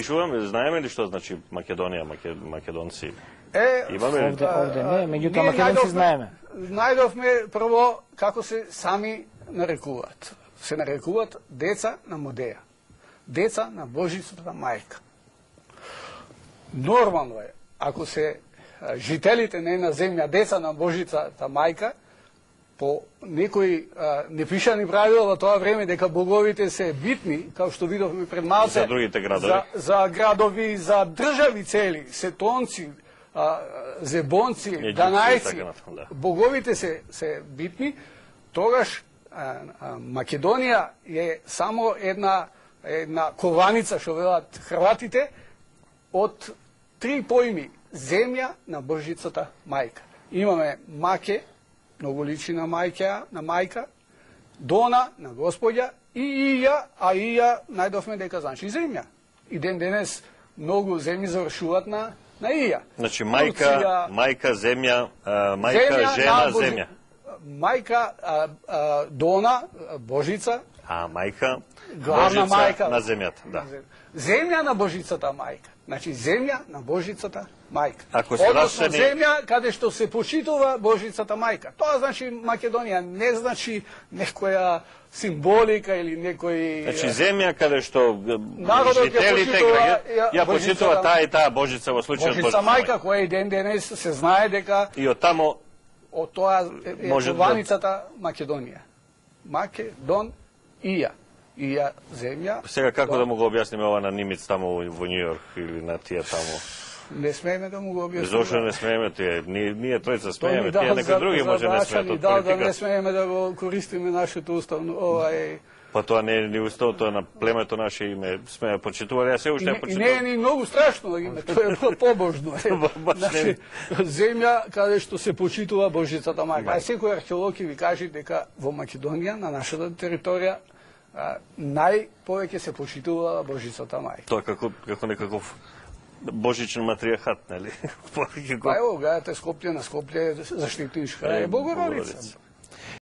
Знаеме ли што значи Македонија, македонци? Овде не, меѓутоа македонци знаеме. Најдовме прво како се сами нарекуваат. Се нарекуваат деца на Модеја. Деца на Божицата мајка. Нормално е, ако се жителите на една земја деца на Божицата мајка, по некои непишани правила во тоа време дека боговите се битни, како што видовме пред малце, за другите градови, за градови, за држави цели, сетонци, зебонци, данајци, боговите се битни, тогаш Македонија е само една кованица, што велат хрватите, од три поими: земја на Божицата мајка. Имаме Маке, многу личи на мајка, Дона на Господја, и Ија, а Ија најдовме дека значи земја. И ден денес многу земји завршуваат на Ија. Значи мајка, земја, мајка, жена, земја. Мајка, Дона, Божица. А мајка, главна Божица мајка на земјата, да. Земја на Божицата мајка. Значи земја на Божицата мајка. Односно земја каде што се почитува Божицата мајка. Тоа значи Македонија, не значи некоја символика или некој... Значи земја каде што жителите ја почитува таа и таа Божица во случајот Божица мајка, која и ден денес се знае дека и од тамо од тоа е кованицата Македонија. Македон, Ија. Ија земја. Сега како да му го објасниме ова на Нимиц таму во Њујорк или на тие таму? Не смееме да му го објасниме. Зошто не смееме тие? Ние тројца смееме, тие некои други може не смеат од политика. Да не смееме да го користиме нашето уставно, Па тоа не е ни уставно, тоа на племето наше име сме почитували, а се уште почитували. И не е ни многу страшно име, тоа е побожно. Значи, земја каде што се почитува Божицата мајка. А секој археолог ќе ви каже дека во Македонија, на нашата територија, најповеќе се почитува Божицата мајка. Тоа како некаков божичен матриархат, нели? Па ево, гледате Скопје, на Скопје заштитничка е Богородица.